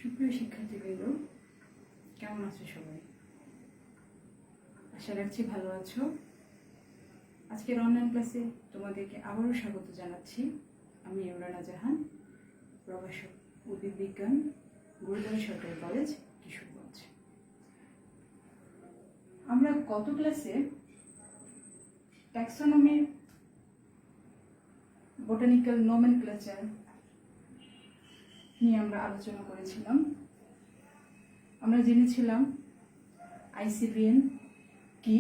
সুপ্রিয় শিক্ষার্থীবৃন্দ, কেমন আছো সবাই? আশা রাখছি ভালো আছো। আজকের অনলাইন ক্লাসে তোমাদেরকে আবারও স্বাগত জানাচ্ছি। আমি ইমরানা জাহান, প্রভাষক, উদ্ভিদ বিজ্ঞান, গুরুদাস সরকারি কলেজ, কিশোরগঞ্জ। আমরা গত ক্লাসে ট্যাক্সোনমি, বোটানিক্যাল নোমেনক্লেচার নিয়ে আমরা আলোচনা করেছিলাম। আমরা জেনেছিলাম আইসিবিএন কি।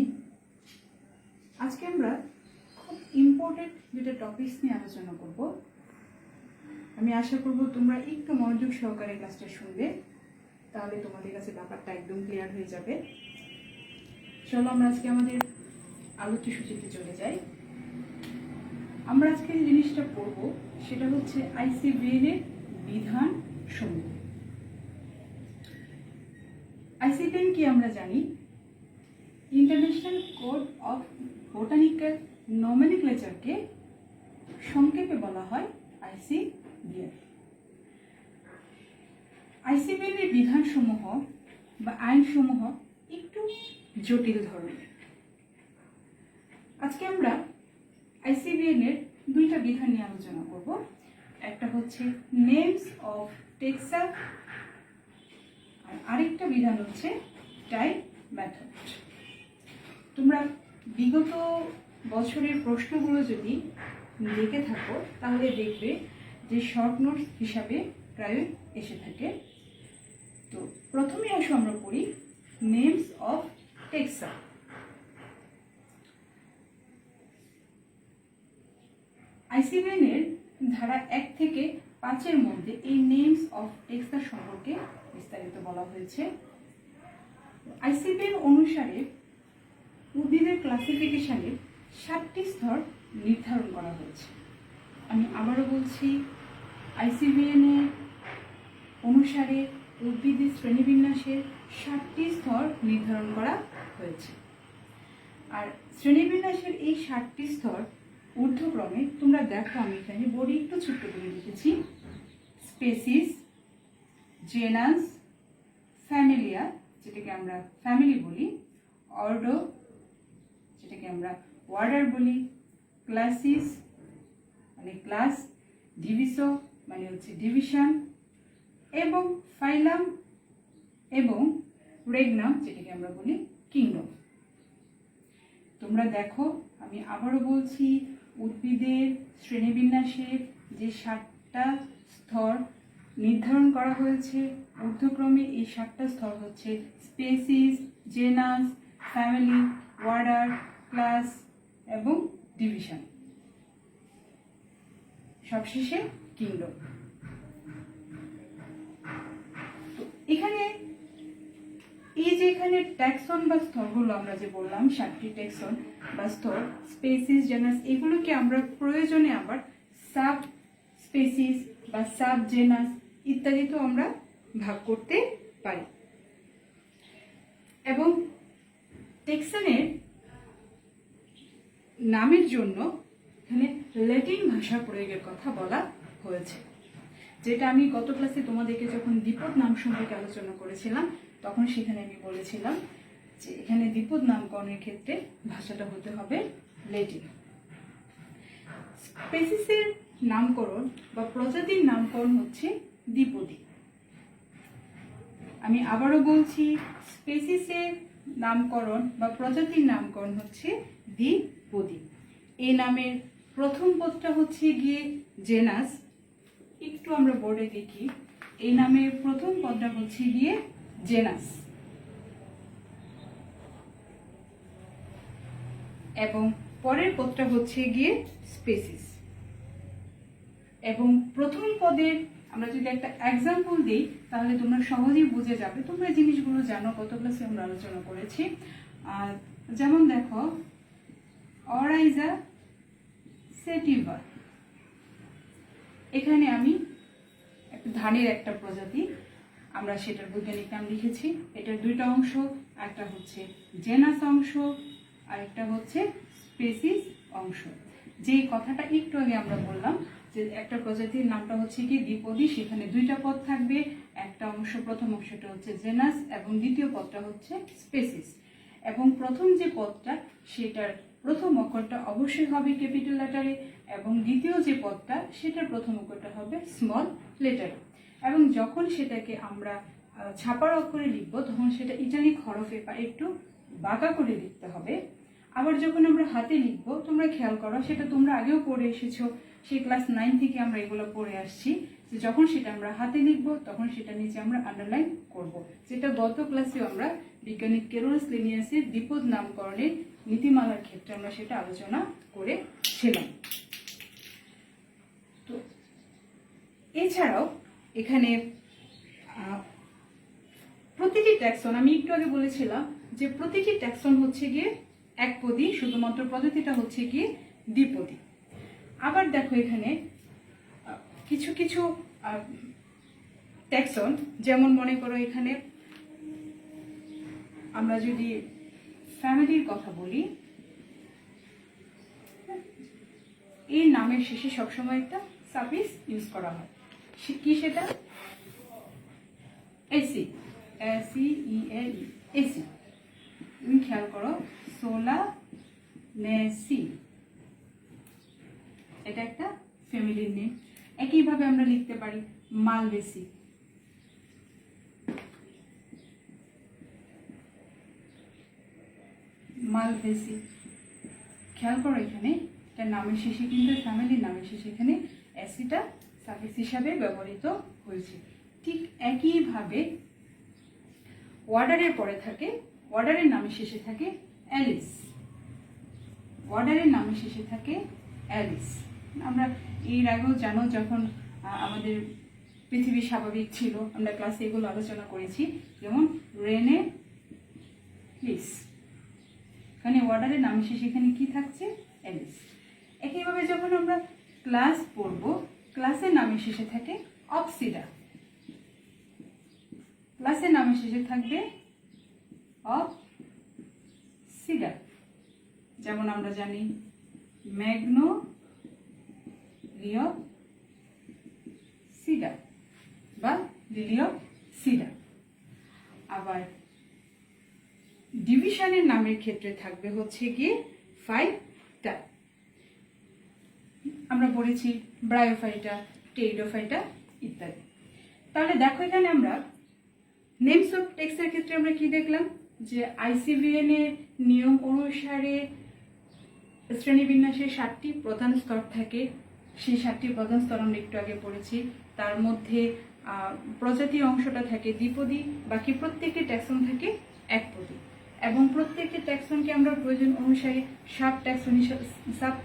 আজকে আমরা খুব ইম্পর্টেন্ট দুটো টপিকস নিয়ে আলোচনা করব। আমি আশা করব তোমরা একটু মনোযোগ সহকারে ক্লাসটা শুনবে, তাহলে তোমাদের কাছে ব্যাপারটা একদম ক্লিয়ার হয়ে যাবে। চলো আমরা আজকে আমাদের আলোচ্য সূচিতে চলে যাই। আমরা আজকে যে জিনিসটা পড়ব সেটা হচ্ছে আইসিবিএন এর বিধান সমূহ। আইসিবিএন কি আমরা জানি, ইন্টারন্যাশনাল কোড অফ বোটানিক্যাল নোমেনক্লেচারকে সংক্ষেপে বলা হয় আইসিবিএন। আইসিবিএন এর বিধানসমূহ বা আইনসমূহ একটু জটিল ধরনের। আজকে আমরা আইসিবিএন এর দুইটা বিধান নিয়ে আলোচনা করব। একটা হচ্ছে নেমস অফ টেক্সা, আর আরেকটা বিধান হচ্ছে টাইপ মেথড। তোমরা বিগত বছরের প্রশ্নগুলো যদি দেখে থাকো তাহলে দেখবে যে শর্ট নোটস হিসাবে প্রায় এসে থাকে। তো প্রথমে আসো আমরা পড়ি নেমস অফ টেক্সা। আইসিবিএন এর ধারা 1 থেকে 5 মধ্যে এই নেমস অফ টেক্সা সম্পর্কে বিস্তারিত বলা হয়েছে। আইসিবিএন অনুসারে উদ্ভিদের ক্লাসিফিকেশনের 7টি স্তর নির্ধারণ করা হয়েছে। আমি আবারও বলছি, আইসিবিএন এর অনুসারে উদ্ভিদের শ্রেণীবিন্যাসের 7টি স্তর নির্ধারণ করা হয়েছে। আর শ্রেণীবিন্যাসের এই 7টি স্তর ঊর্ধ্বক্রমে তোমরা দেখো, আমি এখানে বোর্ডে একটু ছোট্ট করে লিখেছি। স্পেসিস, জেনাস, ফ্যামিলিয়া যেটাকে আমরা ফ্যামিলি বলি, অর্ডো যেটাকে আমরা ওয়ার্ডার বলি, ক্লাসিস মানে ক্লাস, ডিভিসো মানে হচ্ছে ডিভিশন, এবং ফাইলাম এবং রেগনাম যেটাকে আমরা বলি কিংডম। তোমরা দেখো, আমি আবারও বলছি, উদ্ভিদের শ্রেণীবিন্যাসের যে 7টা স্তর নির্ধারণ করা হয়েছে ঊর্ধ্বক্রমে, এই 7টা স্তর হচ্ছে species, genus, family, order, class এবং ডিভিশন, সবশেষে কিংডম। তো এখানে এই যে এখানে ট্যাক্সন বা স্তরগুলো আমরা যে বললাম, 7টি ট্যাক্সন বা স্তর, স্পেসিস, জেনাস, এগুলোকে আমরা প্রয়োজনে আবার সাব স্পেসিস বা সাব জেনাস ইত্যাদিতেও আমরা ভাগ করতে পারি। এবং ট্যাক্সনের নামের জন্য এখানে ল্যাটিন ভাষা প্রয়োগের কথা বলা হয়েছে, যেটা আমি গত ক্লাসে তোমাদেরকে যখন দ্বিপদ নাম সম্পর্কে আলোচনা করেছিলাম তখন সেখানে আমি বলেছিলাম যে এখানে দ্বিপদ নামকরণের ক্ষেত্রে ভাষাটা হতে হবে ল্যাটিন। স্পেসিসের নামকরণ বা প্রজাতির নামকরণ হচ্ছে দ্বিপদী। আমি আবারও বলছি, স্পেসিসের নামকরণ বা প্রজাতির নামকরণ হচ্ছে দ্বিপদী। এই নামের প্রথম পদটা হচ্ছে গিয়ে জেনাস। একটু আমরা বোর্ডে দেখি, এই নামের প্রথম পদটা হচ্ছে গিয়ে জেনাস, এবং পরের পদটা হচ্ছে গিয়ে স্পেসিস। এবং প্রথম পদের আমরা যদি একটা এক্সাম্পল দিই তাহলে তোমরা সহজেই বুঝে যাবে। তোমরা জিনিসগুলো জানো, গত ক্লাসে আমরা আলোচনা করেছি। যেমন দেখো, অরাইজা সেটিভা, এখানে আমি ধানের একটা প্রজাতি, আমরা সেটার বৈজ্ঞানিক নাম লিখেছি। এটার দুইটা অংশ, একটা হচ্ছে জেনাস অংশ আর একটা হচ্ছে স্পেসিস অংশ। যে কথাটা একটু আগে আমরা বললাম যে একটা প্রজাতির নামটা হচ্ছে কি দ্বিপদী, সেখানে দুইটা পদ থাকবে, একটা অংশ প্রথম অংশটা হচ্ছে জেনাস এবং দ্বিতীয় পদটা হচ্ছে স্পেসিস। এবং প্রথম যে পদটা সেটার প্রথম অক্ষরটা অবশ্যই হবে ক্যাপিটাল লেটারে, এবং দ্বিতীয় যে পদটা সেটার প্রথম অক্ষরটা হবে স্মল লেটারে। এবং যখন সেটাকে আমরা ছাপার অক্ষরে লিখবো তখন সেটা ইটালিক হরফে বা একটু বাঁকা করে লিখতে হবে। আবার যখন আমরা হাতে লিখবো, তোমরা খেয়াল করো, সেটা তোমরা আগেও পড়ে এসেছো, সেই ক্লাস 9 থেকে আমরা এগুলো পড়ে আসছি, যে যখন সেটা আমরা হাতে লিখবো তখন সেটা নিচে আমরা আন্ডারলাইন করব, যেটা গত ক্লাসেও আমরা বিজ্ঞানী কেরোলাস লিনিয়াসের দ্বিপদ নামকরণের নীতিমালার ক্ষেত্রে আমরা সেটা আলোচনা করেছিলাম। তো এছাড়াও এখানে প্রতিটি ট্যাক্সন, আমি একটু আগে বলেছিলাম যে প্রতিটি ট্যাক্সন হচ্ছে গিয়ে একপদী, শুধুমাত্র পদ্ধতিটা হচ্ছে গিয়ে দ্বিপদী। আবার দেখো এখানে কিছু কিছু ট্যাক্সন, যেমন মনে করো এখানে আমরা যদি ফ্যামিলির কথা বলি, এই নামের শেষে সবসময় একটা সাফিক্স ইউজ করা হয়, কি সেটা? AC, AC. তুমি খেয়াল করো, সোলানেসি, এটা একটা ফ্যামিলির নেম। একইভাবে আমরা লিখতে পারি মালভেসি, মালভেসি। খেয়াল করো এখানে এটা নামের শেষে কিন্তু ফ্যামিলির নামের শেষে এখানে অ্যাসিটা সাফিক্স হিসাবে ব্যবহৃত হয়েছে। ঠিক একইভাবে ওয়ার্ডারের পরে থাকে, ওয়ার্ডারের নামের শেষে থাকে অ্যালিস, ওয়ার্ডারের নামের শেষে থাকে অ্যালিস। আমরা এর আগেও জানো, যখন আমাদের পৃথিবী স্বাভাবিক ছিল আমরা ক্লাসে এগুলো আলোচনা করেছি, যেমন রেনে লিস, এখানে ওয়ার্ডারের নামের শেষে এখানে কি থাকছে? অ্যালিস। একইভাবে যখন আমরা ক্লাস পড়ব, ক্লাসের নামের শেষে থাকে অপসিডা, ক্লাসের নামের শেষে থাকবে অপসিডা। যেমন আমরা জানি ম্যাগনোলিওসিডা বা লিলিওসিডা। আবার ডিভিশনের নামের ক্ষেত্রে থাকবে হচ্ছে গিয়ে 5টা। আমরা পড়েছি ব্রায়োফাইটা, টেরিডোফাইটা ইত্যাদি। তাহলে দেখো এখানে আমরা নেমস অফ টেক্সটের ক্ষেত্রে আমরা কি দেখলাম, যে আইসিভিএন এর নিয়ম অনুসারে শ্রেণীবিন্যাসের 7টি প্রধান স্তর থাকে। সেই 7টি প্রধান স্তর আমরা একটু আগে পড়েছি। তার মধ্যে প্রজাতি অংশটা থাকে দ্বিপদী, বাকি প্রত্যেকটি ট্যাক্সন থাকে একপদী, এবং প্রত্যেকটি ট্যাক্সনকে আমরা প্রয়োজন অনুসারে সাব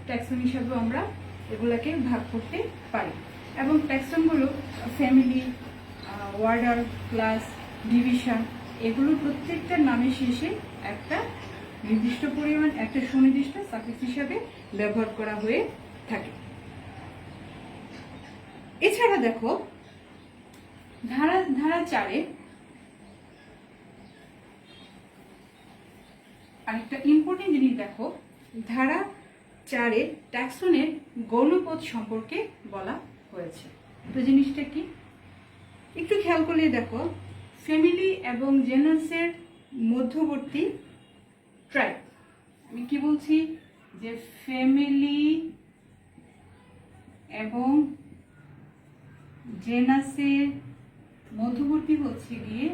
ট্যাক্সন হিসাবেও আমরা এগুলাকে ভাগ করতে পারি। এবং ট্যাক্সনগুলো ফ্যামিলি, ওয়ার্ডার, ক্লাস, ডিভিশন, এগুলো প্রত্যেকটার নামের শেষে একটা নির্দিষ্ট পরিমাণ, একটা সুনির্দিষ্ট সাফিক্স হিসাবে ব্যবহার করা হয়ে থাকে। এছাড়া দেখো ধারা 4-এ আরেকটা ইম্পর্টেন্ট জিনিস দেখো, ধারা 4-এ ট্যাক্সনের গৌণপদ সম্পর্কে বলা হয়েছে। তো জিনিসটা কি একটু খেয়াল করলে দেখো, ফ্যামিলি এবং জেনাসের মধ্যবর্তী ট্রাইব, আমি কি বলছি, যে ফ্যামিলি এবং জেনাসের মধ্যবর্তী হচ্ছে গিয়ে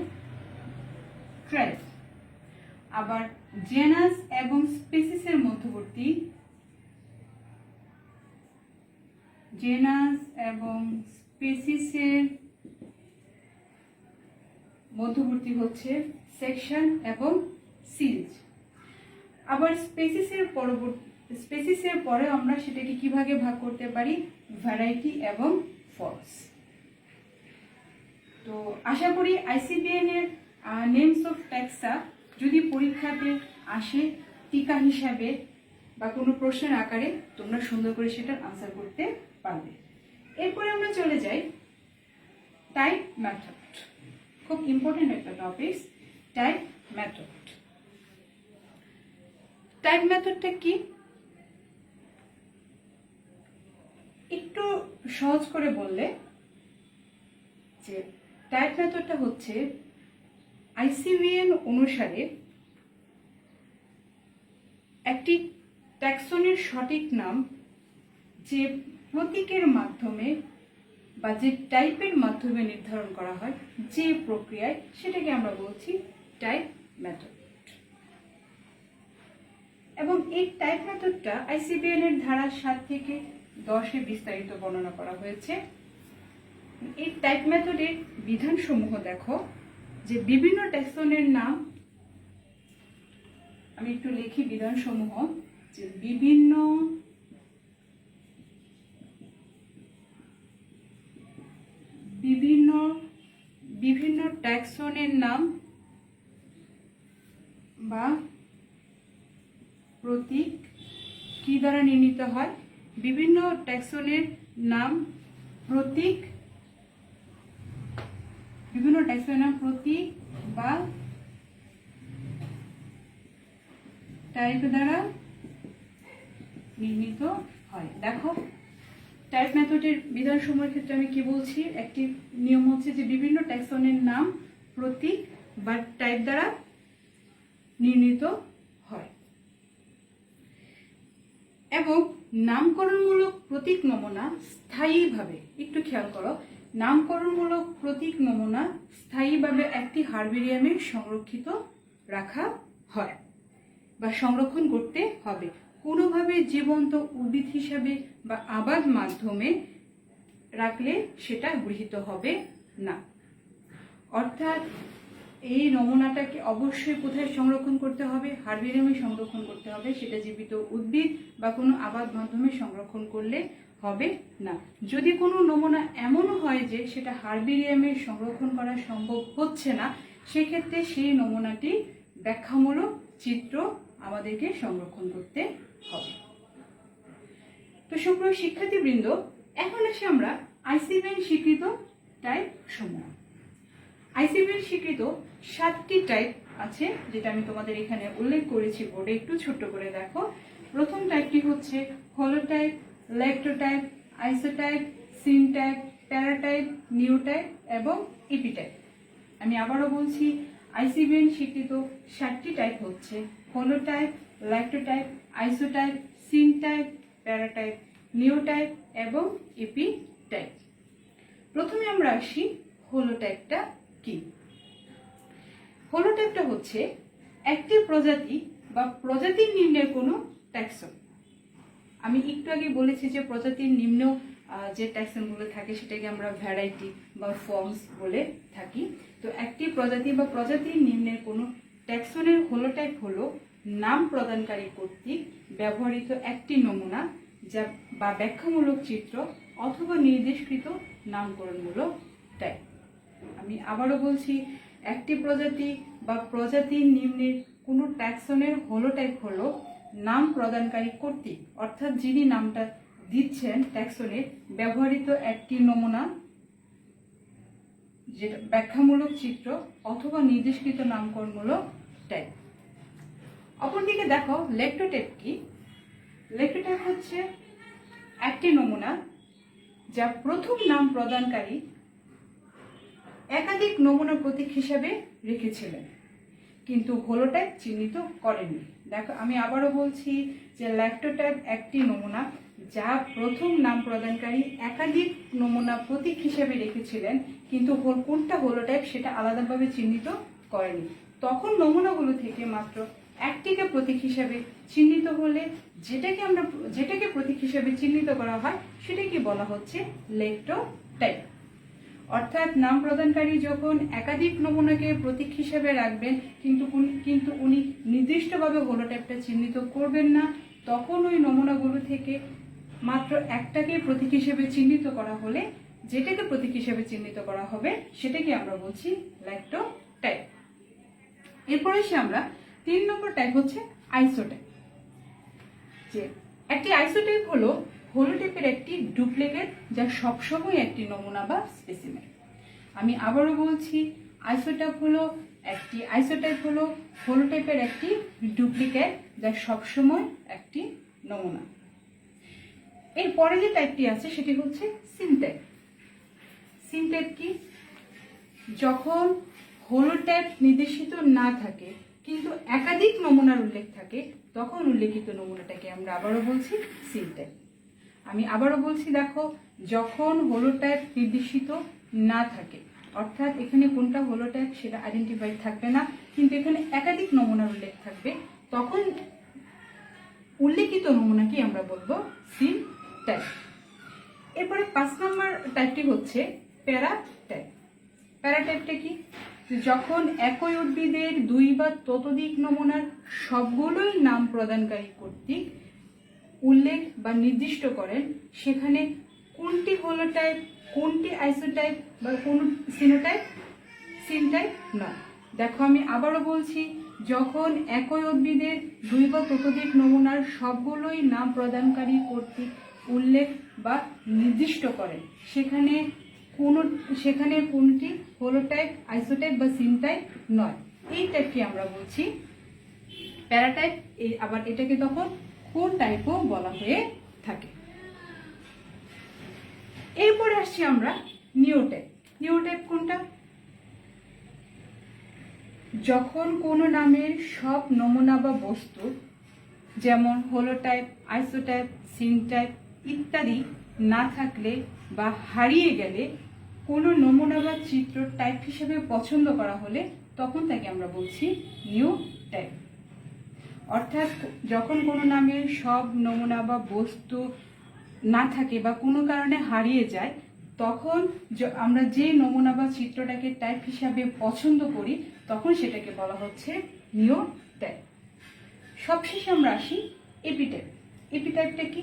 ট্রাইব। আবার জেনাস এবং স্পেসিসের মধ্যবর্তী, জেনাস এবং স্পেসিসের মধ্যবর্তী হচ্ছে সেকশন এবং সিরিজ। আবার স্পেসিসের পরে আমরা সেটাকে কিভাবে ভাগ করতে পারি, ভ্যারাইটি এবং ফলস। তো আশা করি আইসিবিএন এর নেমস অফ ট্যাক্সা যদি পরীক্ষাতে আসে টিকা হিসাবে বা কোনো প্রশ্নের আকারে, তোমরা সুন্দর করে সেটার আনসার করতে পারবে। এরপরে আমরা চলে যাই টাইপ মেথড, খুব ইম্পর্টেন্ট একটা টপিক, টাইপ মেথড। টাইপ মেথডটা কি? একটু সহজ করে বললে যে টাইপ মেথডটা হচ্ছে আইসিভিএন অনুসারে একটি ট্যাক্সনের সঠিক নাম যে প্রতীকের মাধ্যমে বা যে টাইপের মাধ্যমে নির্ধারণ করা হয় যে প্রক্রিয়ায়, সেটাকে আমরা বলছি টাইপ মেথড। এবং এই টাইপ মেথডটা আইসিভিএন এর ধারা 7 থেকে 10-এ বিস্তারিত বর্ণনা করা হয়েছে। এই টাইপ মেথডের বিধানসমূহ দেখো, যে বিভিন্ন ট্যাক্সনের নাম, আমি একটু লিখি বিধানসমূহ, যে বিভিন্ন ট্যাক্সনের নাম বা প্রতীক কি দ্বারা নির্ণীত হয়? বিভিন্ন ট্যাক্সনের নাম প্রতীক, বা টাইপ দ্বারা নির্ণীত হয়। দেখো টাইপ মেথডের বিধানসমূহের ক্ষেত্রে আমি কি বলছি, একটি নিয়ম হচ্ছে যে বিভিন্ন ট্যাক্সনের নাম প্রতীক বা টাইপ দ্বারা নির্ণীত হয়। এবং নামকরণমূলক প্রতীক নমুনা স্থায়ীভাবে, একটু খেয়াল করো, নামকরণমূলক প্রতীক নমুনা স্থায়ীভাবে একটি হারবেরিয়ামে সংরক্ষিত রাখা হয় বা সংরক্ষণ করতে হবে। কোনোভাবে জীবন্ত উদ্ভিদ হিসাবে বা আবাদ মাধ্যমে রাখলে সেটা গৃহীত হবে না। অর্থাৎ এই নমুনাটাকে অবশ্যই কোথায় সংরক্ষণ করতে হবে? হারবেরিয়ামে সংরক্ষণ করতে হবে। সেটা জীবিত উদ্ভিদ বা কোনো আবাদ মাধ্যমে সংরক্ষণ করলে হবে না। যদি কোনো নমুনা এমনও হয় যে সেটা হারবেরিয়ামে সংরক্ষণ করা সম্ভব হচ্ছে না, সেক্ষেত্রে সেই নমুনাটি ব্যাখ্যামূলক চিত্র আমাদেরকে সংরক্ষণ করতে হবে। তো সুপ্রিয় শিক্ষার্থীবৃন্দ, এখন আসি আমরা আইসিভিএন স্বীকৃত টাইপ সমূহ। আইসিভিএন স্বীকৃত 7টি টাইপ আছে, যেটা আমি তোমাদের এখানে উল্লেখ করেছি বোর্ডে, একটু ছোট্ট করে দেখো। প্রথম টাইপটি হচ্ছে হলোটাইপ, ল্যাক্টোটাইপ, আইসোটাইপ, সিনটাইপ, প্যারাটাইপ, নিউটাইপ এবং ইপিটাইপ। আমি আবারও বলছি, আইসিভিএন স্বীকৃত 7টি টাইপ হচ্ছে হলোটাইপ, ল্যাক্টোটাইপ, আইসোটাইপ, সিনটাইপ, প্যারাটাইপ, নিউটাইপ এবং ইপিটাইপ। প্রথমে আমরা আসি হলোটাইপটা কি। হলোটাইপটা হচ্ছে একটি প্রজাতি বা প্রজাতির নিম্নের কোনো ট্যাক্সন। আমি একটু আগে বলেছি যে প্রজাতির নিম্ন যে ট্যাক্সনগুলো থাকে সেটাকে আমরা ভ্যারাইটি বা ফর্মস বলে থাকি। তো একটি প্রজাতি বা প্রজাতির নিম্নের কোনো ট্যাক্সনের হলোটাইপ হলো নাম প্রদানকারী কর্তৃক ব্যবহৃত একটি নমুনা যা বা ব্যাখ্যামূলক চিত্র অথবা নির্দেশকৃত নামকরণমূলক টাইপ। আমি আবারও বলছি, একটি প্রজাতি বা প্রজাতির নিম্নের কোনো ট্যাক্সনের হলোটাইপ হলো নাম প্রদানকারী কর্তৃক, অর্থাৎ যিনি নামটা দিচ্ছেন ট্যাক্সনের, ব্যবহৃত একটি নমুনা যেটা ব্যাখ্যামূলক চিত্র অথবা নির্দেশকৃত নামকরণমূলক টাইপ। অপরদিকে দেখো ল্যাক্টোটাইপ কি। ল্যাক্টোটাইপ হচ্ছে একটি নমুনা যা প্রথম নাম প্রদানকারী একাধিক নমুনা প্রতীক হিসাবে রেখেছিলেন কিন্তু হলোটাইপ চিহ্নিত করেননি। দেখো আমি আবারও বলছি যে ল্যাক্টোটাইপ একটি নমুনা যা প্রথম নাম প্রদানকারী একাধিক নমুনা প্রতীক হিসেবে রেখেছিলেন কিন্তু কোনটা হলোটাইপ সেটা আলাদাভাবে চিহ্নিত করেনি। তখন নমুনাগুলো থেকে মাত্র একটিকে প্রতীক হিসেবে চিহ্নিত হলে যেটাকে প্রতীক হিসেবে চিহ্নিত করা হয় সেটাকে বলা হচ্ছে ল্যাক্টোটাইপ। অর্থাৎ নাম প্রদানকারী যখন একাধিক নমুনাকে প্রতীক হিসেবে রাখবেন কিন্তু উনি নির্দিষ্টভাবে হলোটাইপটা চিহ্নিত করবেন না, তখন ওই নমুনাগুলো থেকে মাত্র একটাকে প্রতীক হিসেবে চিহ্নিত করা হলে যেটাকে প্রতীক হিসেবে চিহ্নিত করা হবে সেটাকে আমরা বলছি ল্যাক্টোটাইপ। এরপরে এসে আমরা 3 নম্বর টাইপ হচ্ছে আইসোটাইপ। যে একটি আইসোটাইপ হলো হলোটাইপের একটি ডুপ্লিকেট যা সবসময় একটি নমুনা বা স্পেসিমেন। আমি আবারও বলছি, আইসোটাইপ হলো হলোটাইপের একটি ডুপ্লিকেট যা সবসময় একটি নমুনা। এরপরে যে টাইপটি আছে সেটি হচ্ছে সিনটাইপ। সিনটাইপ কি? যখন হলোটাইপ নির্দেশিত না থাকে কিন্তু একাধিক নমুনার উল্লেখ থাকে, তখন উল্লেখিত নমুনাটাকে আমরা আবারও বলছি সিনটাইপ। আমি আবারও বলছি, দেখো, যখন হলোটাইপ নির্দেশিত না থাকে, অর্থাৎ এখানে কোনটা হলোটাইপ সেটা আইডেন্টিফাইড থাকবে না, কিন্তু এখানে একাধিক নমুনার উল্লেখ থাকবে, তখন উল্লেখিত নমুনাকে আমরা বলবো সিনটাইপ। এরপরে 5 নম্বর টাইপটি হচ্ছে প্যারাটাইপ। প্যারাটাইপটা কি? যখন একই উদ্ভিদের 2 বা ততোধিক নমুনার সবগুলোই নাম প্রদানকারী কর্তৃক উল্লেখ বা নির্দিষ্ট করেন, সেখানে কোনটি হলোটাইপ, কোনটি আইসোটাইপ বা কোন সিনোটাইপ, সিনটাইপ নয়। দেখো, আমি আবারও বলছি, যখন একই উদ্ভিদের 2 বা ততোধিক নমুনার সবগুলোই নাম প্রদানকারী কর্তৃক উল্লেখ বা নির্দিষ্ট করেন, সেখানে কোনটি হলোটাইপ, আইসোটাইপ বা সিনটাইপ নয়। এই টাইপটি আমরা বলছি প্যারাটাইপ। আবার এটাকে তখন কোন টাইপও বলা হয়ে থাকে। এরপরে আসছি আমরা নিওটাইপ। নিওটাইপ কোনটা? যখন কোনো নামের সব নমুনা বা বস্তু, যেমন হলোটাইপ, আইসোটাইপ, সিনটাইপ ইত্যাদি না থাকলে বা হারিয়ে গেলে কোনো নমুনা বা চিত্র টাইপ হিসেবে পছন্দ করা হলে, তখন তাকে আমরা বলছি নিউ টাইপ। অর্থাৎ যখন কোনো নামের সব নমুনা বা বস্তু না থাকে বা কোনো কারণে হারিয়ে যায়, তখন আমরা যে নমুনা বা চিত্রটাকে টাইপ হিসাবে পছন্দ করি, তখন সেটাকে বলা হচ্ছে নিউ টাইপ। সবশেষে আমরা আসি এপিটাইপ। এপিটাইপটা কি?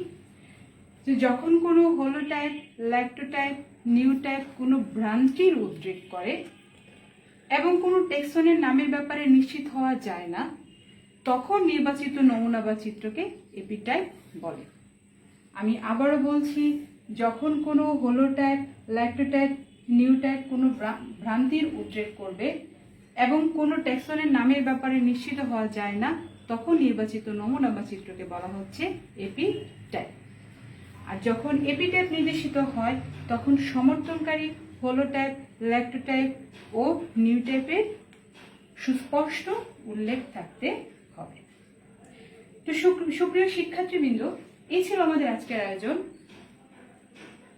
যখন কোনো হলোটাইপ, ল্যাক্টোটাইপ, নিউটাইপ কোনো ভ্রান্তির উদ্রেক করে এবং কোনো টেক্সনের নামের ব্যাপারে নিশ্চিত হওয়া যায় না, তখন নির্বাচিত নমুনা বা চিত্রকে এপিটাইপ বলে। আমি আবারও বলছি, যখন কোনো হলোটাইপ, ল্যাক্টোটাইপ, নিউটাইপ কোনো ভ্রান্তির উদ্রেক করবে এবং কোনো টেক্সনের নামের ব্যাপারে নিশ্চিত হওয়া যায় না, তখন নির্বাচিত নমুনা বা চিত্রকে বলা হচ্ছে এপিটাইপ। আর যখন এপিটাইপ নির্দেশিত হয়, তখন সমর্থনকারী হলোটাইপ, ল্যাক্টোটাইপ ও নিউটাইপের সুস্পষ্ট উল্লেখ থাকতে হবে। তো সুপ্রিয় শিক্ষার্থীবৃন্দ, এই ছিল আমাদের আজকের আয়োজন।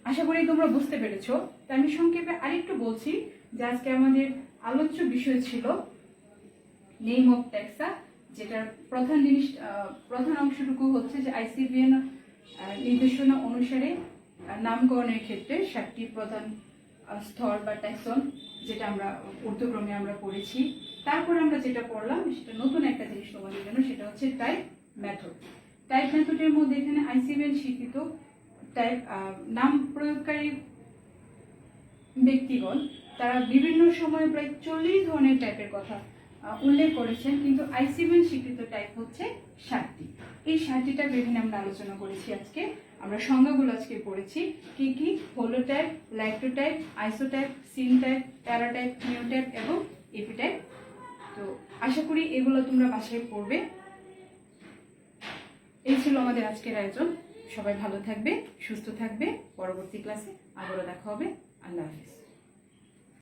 আশা করি তোমরা বুঝতে পেরেছো। তাই আমি সংক্ষেপে আরেকটু বলছি যে আজকে আমাদের আলোচ্য বিষয় ছিল নেম অফ ট্যাক্সা, যেটার প্রধান অংশটুকু হচ্ছে যে আইসিভিএন নির্দেশনা অনুসারে নামকরণের ক্ষেত্রে 7টি প্রধান স্তর বা ট্যাক্সন, যেটা আমরা ঊর্ধ্বক্রমে আমরা পড়েছি। তারপর আমরা যেটা পড়লাম সেটা নতুন একটা জিনিস তোমাদের জন্য, সেটা হচ্ছে টাইপ মেথড। টাইপ মেথডের মধ্যে এখানে আইসিভিএন স্বীকৃত টাইপ নাম প্রয়োগকারী ব্যক্তিগণ তারা বিভিন্ন সময় প্রায় 40 ধরনের টাইপের কথা উল্লেখ করেছেন, কিন্তু আইসিভিএন স্বীকৃত টাইপ হচ্ছে 7টি। এই 7টি টাইপ এখানে আমরা আলোচনা করেছি। আজকে আমরা সংজ্ঞাগুলো আজকে পড়েছি, কি কি? হলোটাইপ, ল্যাক্টোটাইপ, আইসোটাইপ, সিনটাইপ, প্যারাটাইপ, নিউটাইপ এবং এপিটাইপ। তো আশা করি এগুলো তোমরা বাসায় পড়বে। এই ছিল আমাদের আজকের আয়োজন। সবাই ভালো থাকবে, সুস্থ থাকবে। পরবর্তী ক্লাসে আবারও দেখা হবে। আল্লাহ হাফেজ।